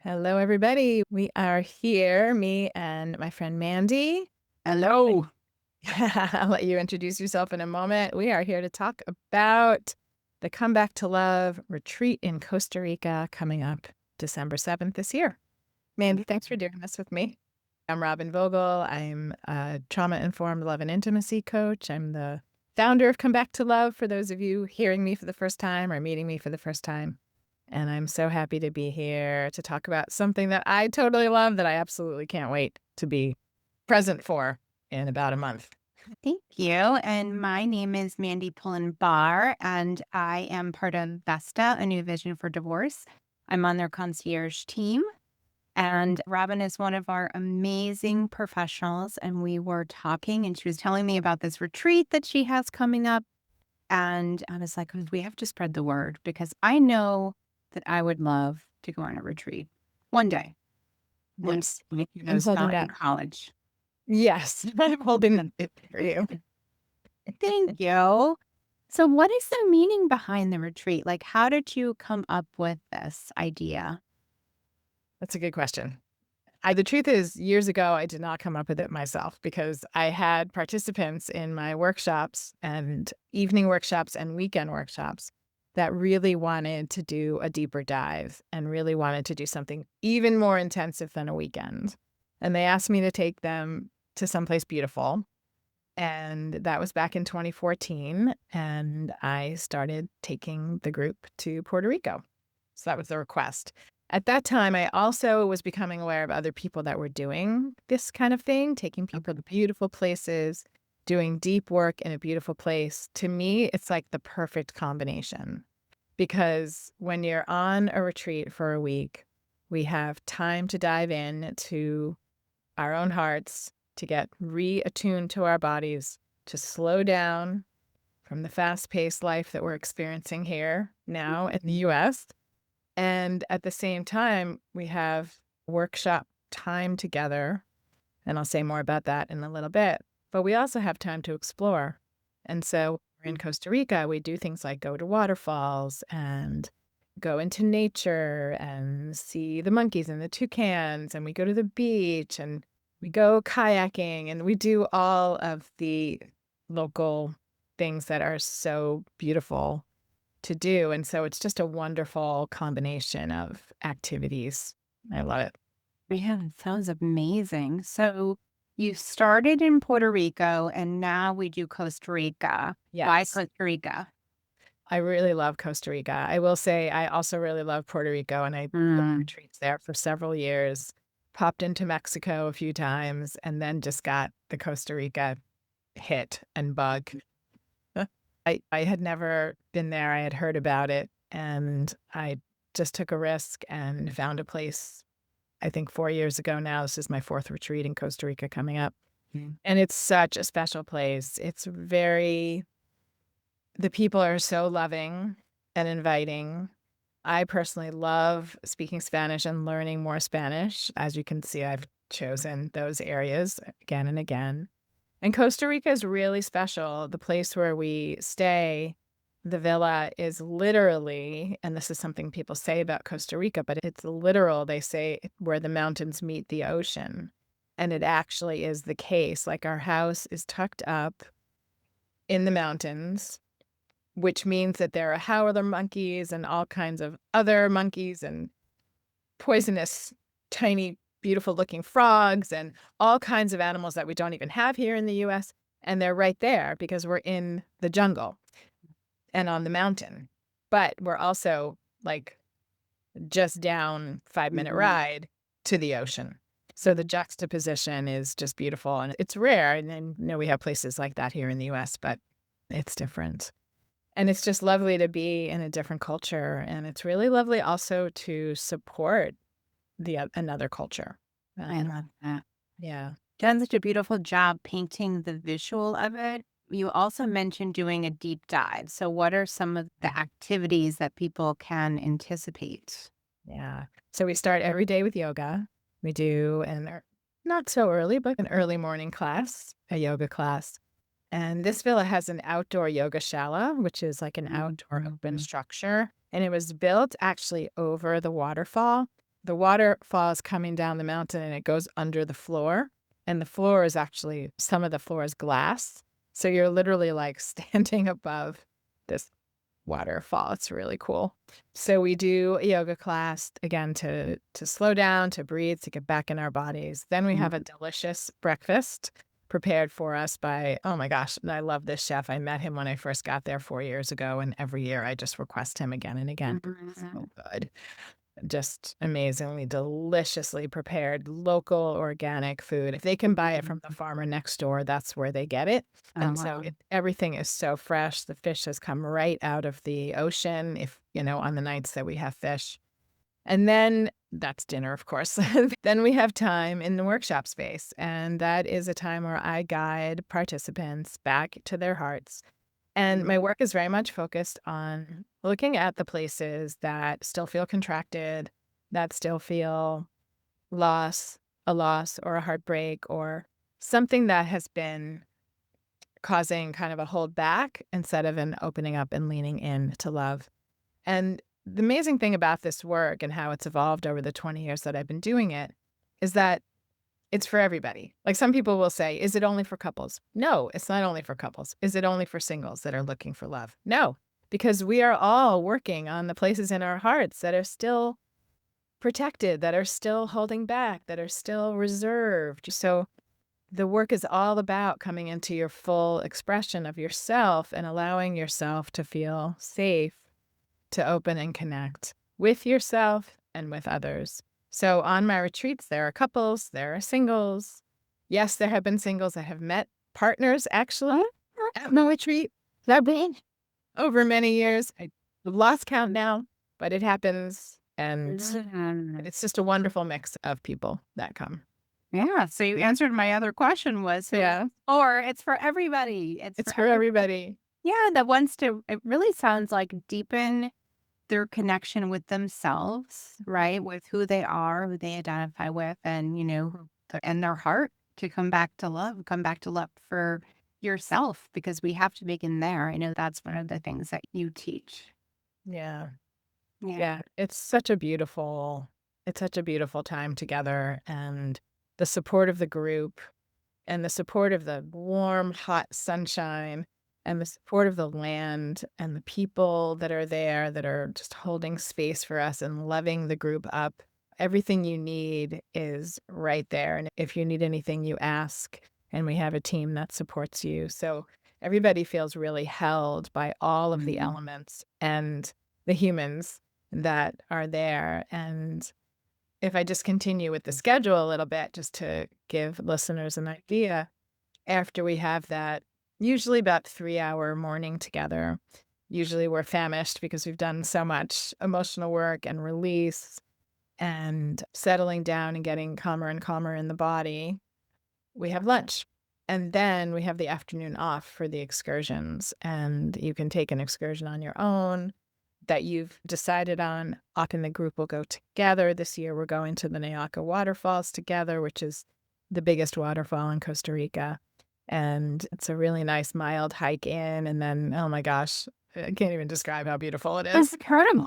Hello, everybody. We are here, me and my friend Mandy. Hello. I'll let you introduce yourself in a moment. We are here to talk about the Comeback to Love retreat in Costa Rica coming up December 7th this year. Mandy, thanks for doing this with me. I'm Robyn Vogel. I'm a trauma-informed love and intimacy coach. I'm the founder of Come Back to Love for those of you hearing me for the first time or meeting me for the first time. And I'm so happy to be here to talk about something that I totally love that I absolutely can't wait to be present for in about a month. Thank you. And my name is Mandy Pullen Barr, and I am part of Vesta, a new vision for divorce. I'm on their concierge team, and Robyn is one of our amazing professionals. And we were talking, and she was telling me about this retreat that she has coming up. And I was like, we have to spread the word because I know that I would love to go on a retreat one day once, Yes. I'm holding not in that. college. Yes. I'm holding it for you. Thank you. So, what is the meaning behind the retreat? Like, how did you come up with this idea? That's a good question. The truth is, years ago, I did not come up with it myself because I had participants in my workshops and evening workshops and weekend workshops that really wanted to do a deeper dive and really wanted to do something even more intensive than a weekend. And they asked me to take them to someplace beautiful. And that was back in 2014. And I started taking the group to Puerto Rico. So that was the request. At that time, I also was becoming aware of other people that were doing this kind of thing, taking people to beautiful places, doing deep work in a beautiful place. To me, it's like the perfect combination because when you're on a retreat for a week, we have time to dive in to our own hearts, to get reattuned to our bodies, to slow down from the fast paced life that we're experiencing here now in the US. And at the same time, we have workshop time together. And I'll say more about that in a little bit. But we also have time to explore. And so in Costa Rica, we do things like go to waterfalls and go into nature and see the monkeys and the toucans. And we go to the beach and we go kayaking and we do all of the local things that are so beautiful to do, and so it's just a wonderful combination of activities. I love it. Yeah, it sounds amazing. So, you started in Puerto Rico and now we do Costa Rica. Why Yes. Costa Rica? I really love Costa Rica. I will say I also really love Puerto Rico, and I took Mm, retreats there for several years, popped into Mexico a few times, and then just got the Costa Rica hit and bug. I had never been there, I had heard about it, and I just took a risk and found a place I think 4 years ago now. This is my 4th retreat in Costa Rica coming up, and it's such a special place. It's very the people are so loving and inviting. I personally love speaking Spanish and learning more Spanish. As you can see, I've chosen those areas again and again. And Costa Rica is really special. The place where we stay, the villa is literally, and this is something people say about Costa Rica, but it's literal. They say where the mountains meet the ocean. And it actually is the case. Like our house is tucked up in the mountains, which means that there are howler monkeys and all kinds of other monkeys and poisonous, tiny, beautiful looking frogs and all kinds of animals that we don't even have here in the US. And they're right there because we're in the jungle and on the mountain. But we're also like just down 5-minute mhm. ride to the ocean. So the juxtaposition is just beautiful and it's rare. And then, we have places like that here in the US, but it's different. And it's just lovely to be in a different culture. And it's really lovely also to support another culture. I Um, love that. yeah. Done such a beautiful job painting the visual of it. You also mentioned doing a deep dive. So, what are some of the activities that people can anticipate? Yeah. So we start every day with yoga. We do not so early, but an early morning class, a yoga class. And this villa has an outdoor yoga shala, which is like an outdoor open Mhm. structure. And it was built actually over the waterfall. the waterfall is coming down the mountain and it goes under the floor. And the floor is actually, some of the floor is glass. So you're literally like standing above this waterfall. It's really cool. So we do a yoga class again to slow down, to breathe, to get back in our bodies. Then we Mhm. have a delicious breakfast prepared for us by, oh my gosh, I love this chef. I met him when I first got there 4 years ago, and every year I just request him again and again. Mhm. So good. Just amazingly, deliciously prepared, local, organic food. If they can buy it from the farmer next door, that's where they get it. Oh, And so wow. everything is so fresh. The fish has come right out of the ocean, if, on the nights that we have fish. And then that's dinner, of course. Then we have time in the workshop space. And that is a time where I guide participants back to their hearts. And my work is very much focused on looking at the places that still feel contracted, that still feel loss, a loss or a heartbreak or something that has been causing kind of a hold back instead of an opening up and leaning in to love. And the amazing thing about this work and how it's evolved over the 20 years that I've been doing it is that it's for everybody. Like some people will say, is it only for couples? No, it's not only for couples. Is it only for singles that are looking for love? No, because we are all working on the places in our hearts that are still protected, that are still holding back, that are still reserved. So the work is all about coming into your full expression of yourself and allowing yourself to feel safe, to open and connect with yourself and with others. So on my retreats, there are couples, there are singles. Yes, there have been singles that have met partners actually at my retreat. That been over many years. I lost count now, but it happens. And Mhm. it's just a wonderful mix of people that come. Yeah, so you answered my other question was who Yeah, or it's for everybody. It's it's for for everybody. yeah, that wants to it really sounds like deepen their connection with themselves, right? With who they are, who they identify with, and and their heart to come back to love for yourself because we have to begin there. I know that's one of the things that you teach. Yeah. Yeah. Yeah, it's such a beautiful time together, and the support of the group and the support of the warm, hot sunshine and the support of the land and the people that are there that are just holding space for us and loving the group up. Everything you need is right there. And if you need anything, you ask, and we have a team that supports you. So everybody feels really held by all of the Mhm. elements and the humans that are there. And if I just continue with the schedule a little bit, just to give listeners an idea, after we have that, usually about 3-hour morning together, usually we're famished because we've done so much emotional work and release and settling down and getting calmer and calmer in the body. We have lunch. And then we have the afternoon off for the excursions. And you can take an excursion on your own that you've decided on. Often the group will go together. This year we're going to the Nayaca waterfalls together, which is the biggest waterfall in Costa Rica. And it's a really nice mild hike in. And then, oh my gosh, I can't even describe how beautiful it It's is. incredible.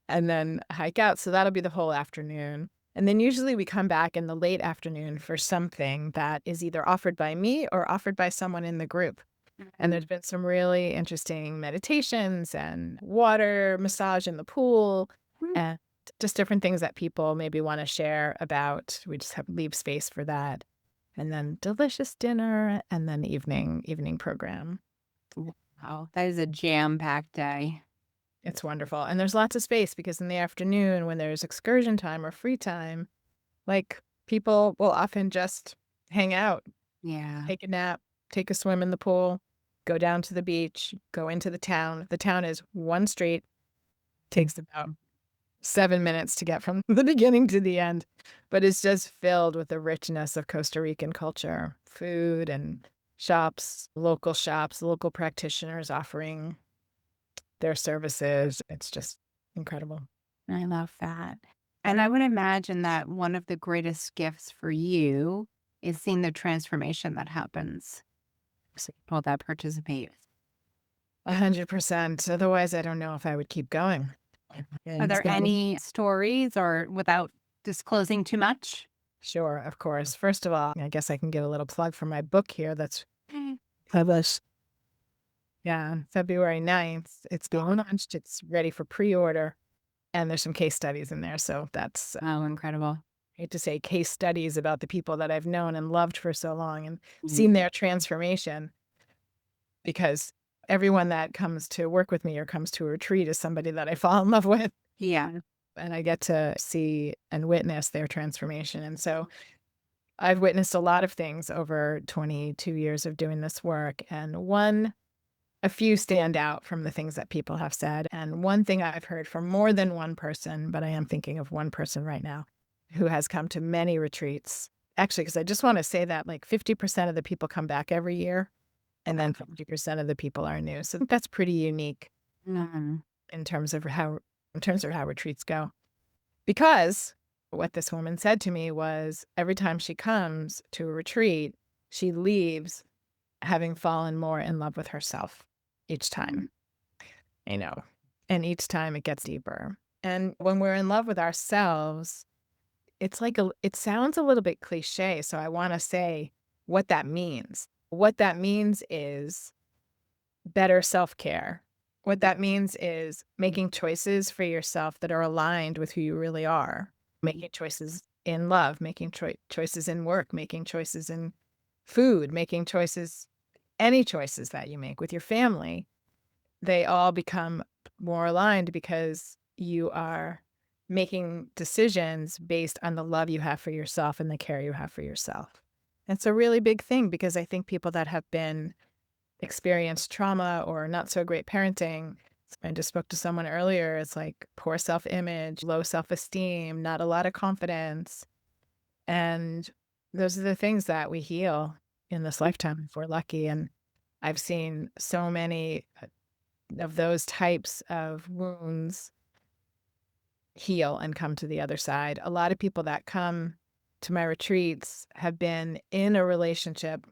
And then hike out. So that'll be the whole afternoon. And then usually we come back in the late afternoon for something that is either offered by me or offered by someone in the group. And there's been some really interesting meditations and water massage in the pool and just different things that people maybe want to share about. We just have leave space for that. And then delicious dinner and then evening program. Wow, that is a jam-packed day. It's wonderful. And there's lots of space because in the afternoon when there's excursion time or free time, like people will often just hang out, Yeah. take a nap, take a swim in the pool, go down to the beach, go into the town. The town is one street, takes about 7 minutes to get from the beginning to the end, but it's just filled with the richness of Costa Rican culture, food and shops, local practitioners offering their services. It's just incredible. I love that. And I would imagine that one of the greatest gifts for you is seeing the transformation that happens. So people that participate. 100%. Otherwise, I don't know if I would keep going. Are And it's there gonna be any stories or without disclosing too much? sure, of course. First of all, I guess I can give a little plug for my book here that's published, yeah, on February 9th. It's been launched, it's ready for pre-order, and there's some case studies in there, so that's Oh, incredible. I hate to say case studies about the people that I've known and loved for so long and Mhm. seen their transformation because everyone that comes to work with me or comes to a retreat is somebody that I fall in love with, Yeah. and I get to see and witness their transformation, and so I've witnessed a lot of things over 22 years of doing this work, and a few stand out from the things that people have said, and one thing I've heard from more than one person, but I am thinking of one person right now who has come to many retreats. Actually, because I just wanna say that, like, 50% of the people come back every year, and then 50% of the people are new, so that's pretty unique Mhm. in terms of how retreats go. Because what this woman said to me was every time she comes to a retreat, she leaves having fallen more in love with herself each time, you know, and each time it gets deeper. And when we're in love with ourselves, it's like it sounds a little bit cliche. So I want to say what that means. What that means is better self care. What that means is making choices for yourself that are aligned with who you really are, making choices in love, making choices in work, making choices in food, making choices, any choices that you make with your family, they all become more aligned because you are making decisions based on the love you have for yourself and the care you have for yourself. It's a really big thing because I think people that have been experienced trauma or not so great parenting. I just spoke to someone earlier. It's like poor self image, low self esteem, not a lot of confidence. And those are the things that we heal in this lifetime if we're lucky. And I've seen so many of those types of wounds heal and come to the other side. A lot of people that come to my retreats have been in a relationship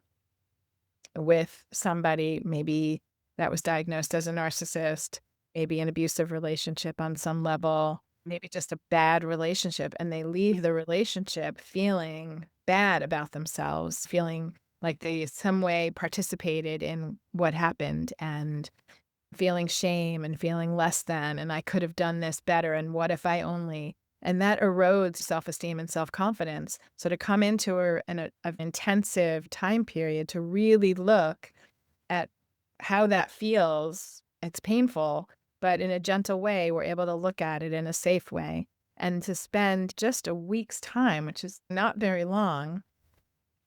with somebody maybe that was diagnosed as a narcissist, maybe an abusive relationship on some level, maybe just a bad relationship, and they leave the relationship feeling bad about themselves, feeling like they some way participated in what happened and feeling shame and feeling less than, and I could have done this better, and what if I only and that erodes self-esteem and self-confidence. So to come into an intensive time period to really look at how that feels, it's painful, but in a gentle way, we're able to look at it in a safe way, and to spend just a week's time, which is not very long,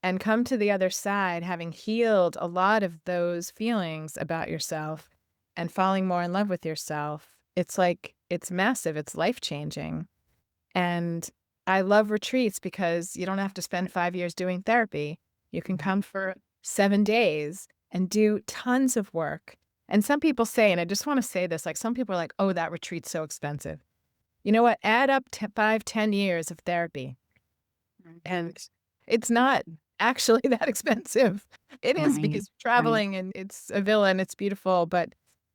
and come to the other side having healed a lot of those feelings about yourself and falling more in love with yourself. It's like it's massive, it's life-changing, and I love retreats because you don't have to spend 5 years doing therapy. You can come for 7 days and do tons of work, and some people say, and I just wanna say this, like, some people are like, "Oh, that retreat's so expensive." You know what? Add up 5, 10 years of therapy. And it's not actually that expensive. It is Right. because Right. traveling and it's a villa and it's beautiful, but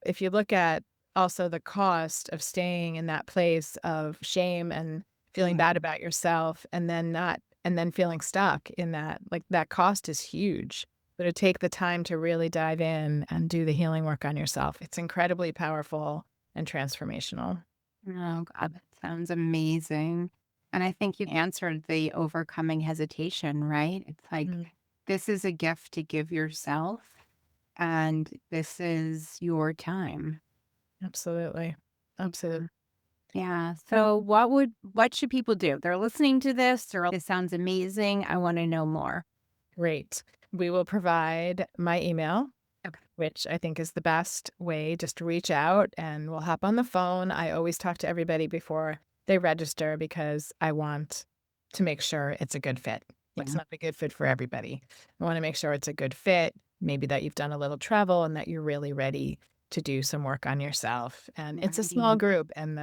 if you look at also the cost of staying in that place of shame and feeling bad about yourself and then feeling stuck in that, like, that cost is huge. But to take the time to really dive in and do the healing work on yourself, it's incredibly powerful and transformational. Oh, God, that sounds amazing. And I think you answered the overcoming hesitation, right? It's like, Mm, this is a gift to give yourself, and this is your time. absolutely. Absolutely. Yeah. Yeah. So what should people do? They're listening to this, or this sounds amazing. I want to know more. Great. We will provide my email, Okay. which I think is the best way just to reach out and we'll hop on the phone. I always talk to everybody before they register because I want to make sure it's a good fit. It's Yeah. not a good fit for everybody. I want to make sure it's a good fit, maybe that you've done a little travel and that you're really ready to do some work on yourself. And it's a small Right. group and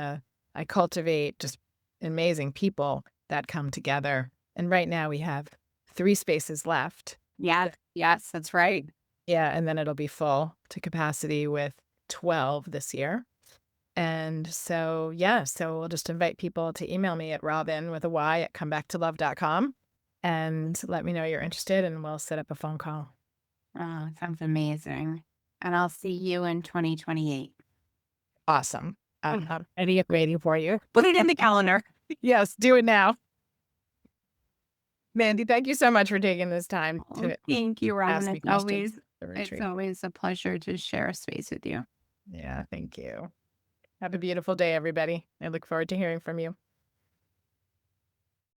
I cultivate just amazing people that come together. And right now we have 3 spaces left. Yeah. Yes, that's right. Yeah, and then it'll be full to capacity with 12 this year. And so, yeah, so we'll just invite people to email me at Robyn with a Y at comebacktolove.com and let me know you're interested and we'll set up a phone call. Oh, sounds amazing. And I'll see you in 2028. Awesome. I'm waiting for you. Put it in the calendar. Yes, do it now. Mandy, thank you so much for taking this time Oh, to thank you, Robyn. ask me questions. The It's retreat. always a pleasure to share a space with you. Yeah, thank you. Have a beautiful day, everybody. I look forward to hearing from you.